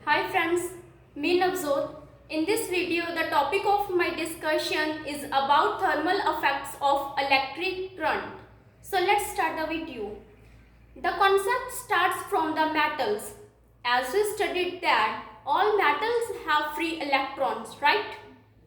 Hi friends, me Navjot. In this video, the topic of my discussion is about thermal effects of electric current. So let's start the video. The concept starts from the metals. As we studied that all metals have free electrons, right?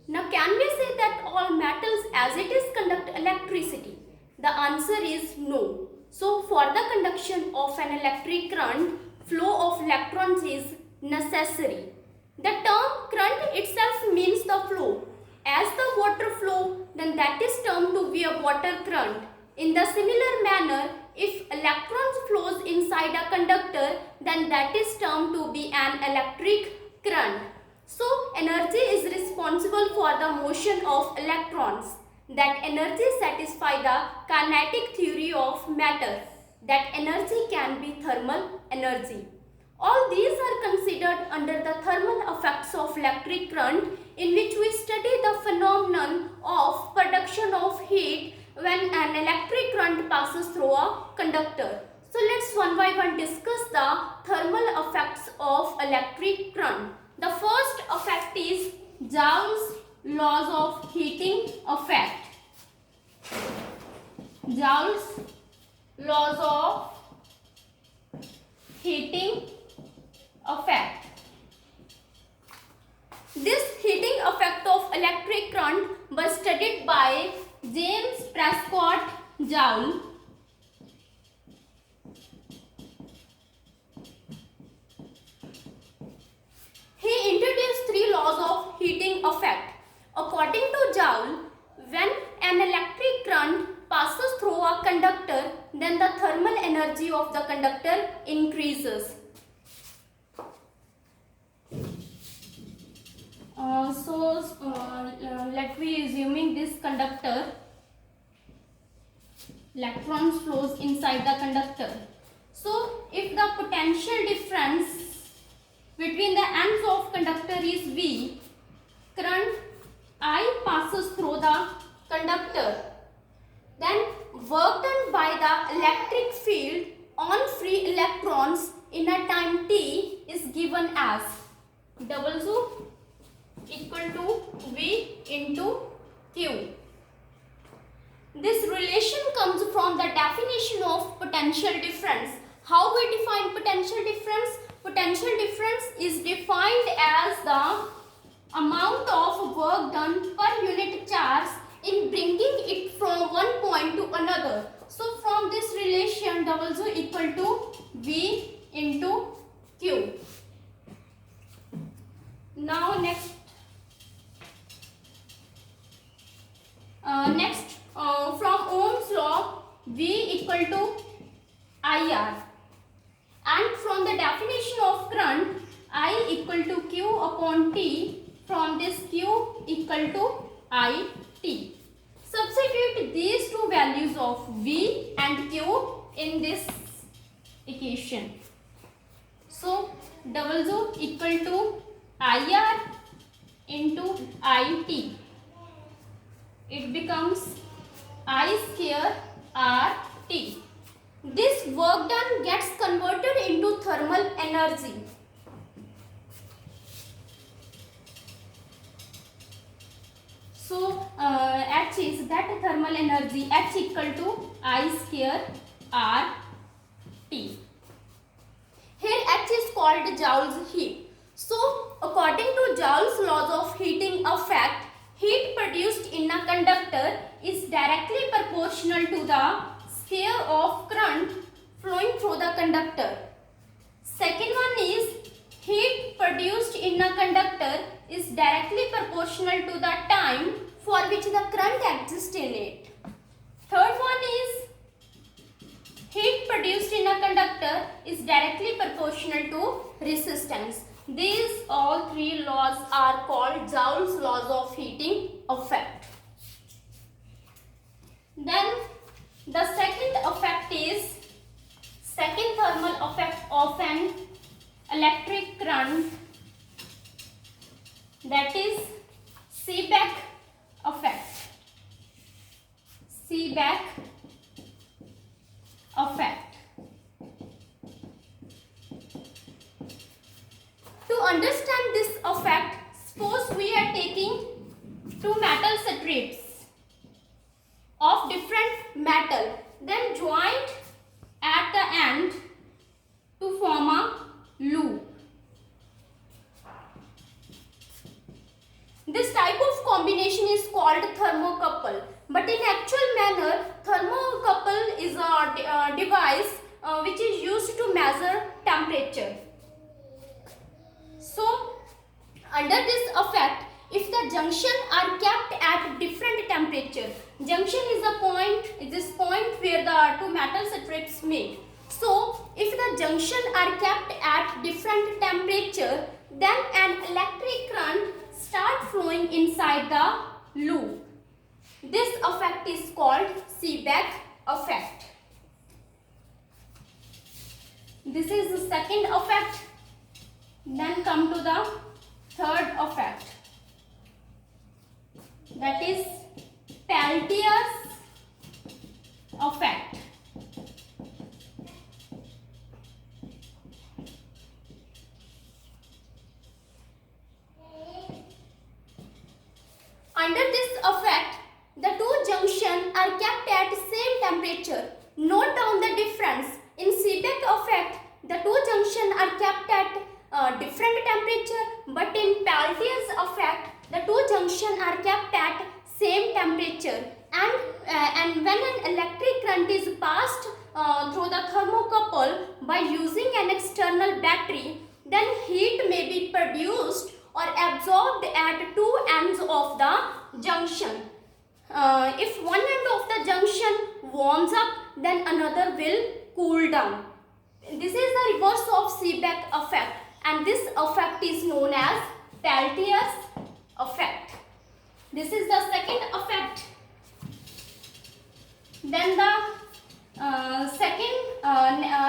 Now can we say that all metals as it is conduct electricity? The answer is no. So for the conduction of an electric current, flow of electrons is necessary. The term current itself means the flow. As the water flow, then that is termed to be a water current. In the similar manner, if electrons flows inside a conductor, then that is termed to be an electric current. So, energy is responsible for the motion of electrons. That energy satisfies the kinetic theory of matter. That energy can be thermal energy. All these are considered under the thermal effects of electric current, in which we study the phenomenon of production of heat when an electric current passes through a conductor. So let's one by one discuss the thermal effects of electric current. The first effect is Joule's laws of heating effect. Joule's laws of heating effect. This heating effect of electric current was studied by James Prescott Joule. He introduced three laws of heating effect. According to Joule, when an electric current passes through a conductor, then the thermal energy of the conductor increases. Let me assuming this conductor, electrons flows inside the conductor. So if the potential difference between the ends of conductor is V, current I passes through the conductor, then work done by the electric field on free electrons in a time t is given as W equal to V into Q. This relation comes from the definition of potential difference. How we define potential difference? Potential difference is defined as the amount of work done per unit charge in bringing it from one point to another. So from this relation, W equal to V into Q. Now next from Ohm's law, V equal to IR, and from the definition of current, I equal to Q upon T, from this Q equal to IT. Substitute these two values of V and Q in this equation. So W equal to IR into IT. It becomes I square RT. This work done gets converted into thermal energy. So H is that thermal energy, H equal to I square RT. Here H is called Joule's heat. So according to Joule's laws of heating effect, heat produced in a conductor is directly proportional to the square of current flowing through the conductor. Second one is heat produced in a conductor is directly proportional to the time for which the current exists in it. Third one is heat produced in a conductor is directly proportional to resistance. These all three laws are called Joule's laws of heating effect. Then the second effect is second thermal effect of an electric current, that is Seebeck effect. Seebeck effect. To understand this effect, suppose we are taking two metal strips of different metal, then joined at the end to form a loop. This type of combination is called thermocouple, but in actual manner, thermocouple is a device which is used to measure temperature. So, under this effect, if the junction are kept at different temperature, junction is a point, this point where the two metal strips meet. So, if the junction are kept at different temperature, then an electric current start flowing inside the loop. This effect is called Seebeck effect. This is the second effect. Then come to the third effect. That is Peltier's effect. Under this effect, the two junctions are kept at same temperature. Note down the difference. In Seebeck effect, the two junctions are kept at different temperature, but in Peltier's effect, the two junctions are kept at same temperature. And when an electric current is passed through the thermocouple by using an external battery, then heat may be produced or absorbed at two ends of the junction. If one end of the junction warms up, then another will cool down. This is the reverse of Seebeck effect, and this effect is known as Peltier's effect. This is the second effect. Then the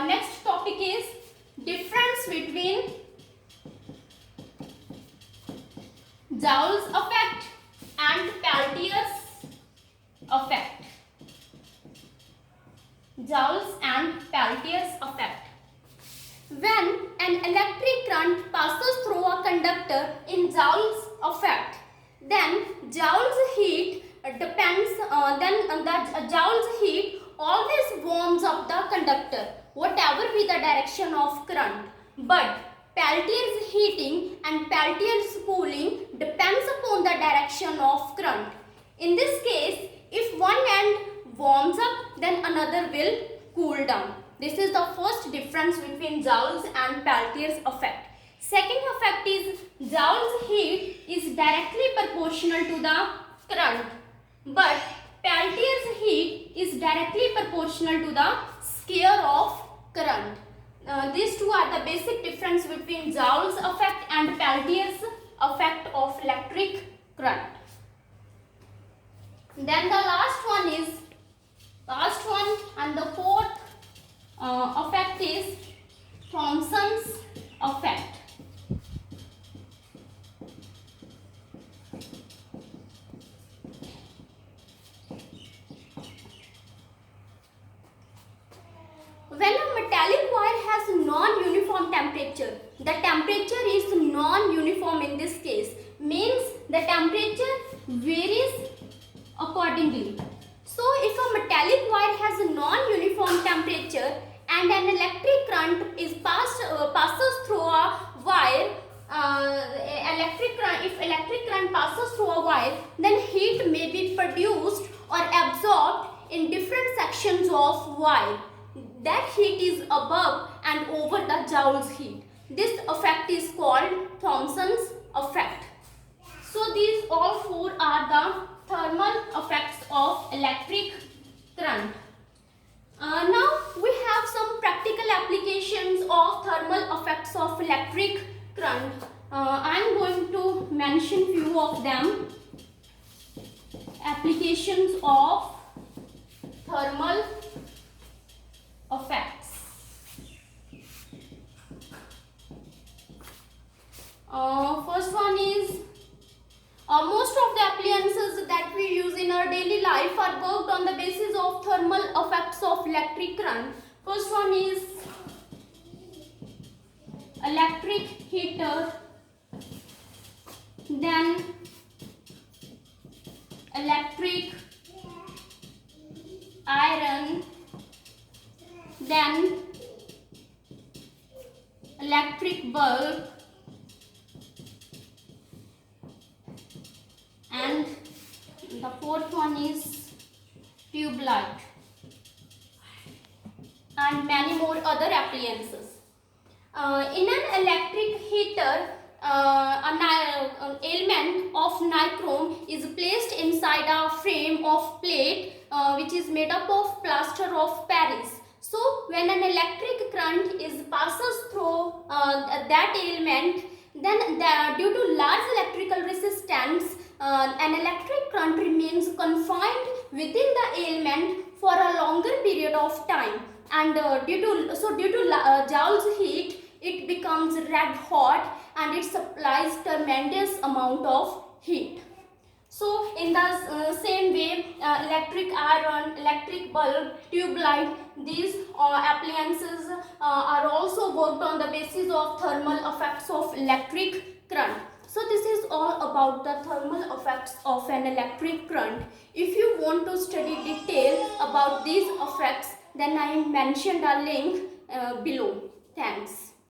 next topic is difference between Joule's effect and Peltier's effect. Joule's and Peltier's effect. When an electric current passes through a conductor in Joule's effect, then Joule's heat Joule's heat always warms up the conductor, whatever be the direction of current. But Peltier's heating and Peltier's cooling depends upon the direction of current. In this case, if one end warms up, then another will cool down. This is the first difference between Joule's and Peltier's effect. Second effect is Joule's heat is directly proportional to the current, but Peltier's heat is directly proportional to the square of current. These two are the basic difference between Joule's effect and Peltier's effect of electric current. Then the last one and the fourth effect is Thomson's effect. When a metallic wire has non-uniform temperature, the temperature is non-uniform in this case, means the temperature varies accordingly. So, if a metallic wire has a non-uniform temperature and an electric current is passes through a wire, if electric current passes through a wire, then heat may be produced or absorbed in different sections of wire. That heat is above and over the Joule's heat. This effect is called Thomson's effect. So these all four are the thermal effects of electric current. Now we have some practical applications of thermal effects of electric current. I am going to mention few of them. Applications of thermal effects. First one is most of the appliances that we use in our daily life are worked on the basis of thermal effects of electric current. First one is electric heater, then electric iron, then electric bulb, and the fourth one is tube light, and many more other appliances. In an electric heater, an element of nichrome is placed inside a frame of plate which is made up of plaster of Paris. So when an electric current passes through that element, then due to large electrical resistance, an electric current remains confined within the element for a longer period of time, and due to Joule's heat, it becomes red hot and it supplies tremendous amount of heat. So in the same way, electric iron, electric bulb, tube light, these appliances are also worked on the basis of thermal effects of electric current. So this is all about the thermal effects of an electric current. If you want to study detail about these effects, then I mentioned a link below. Thanks.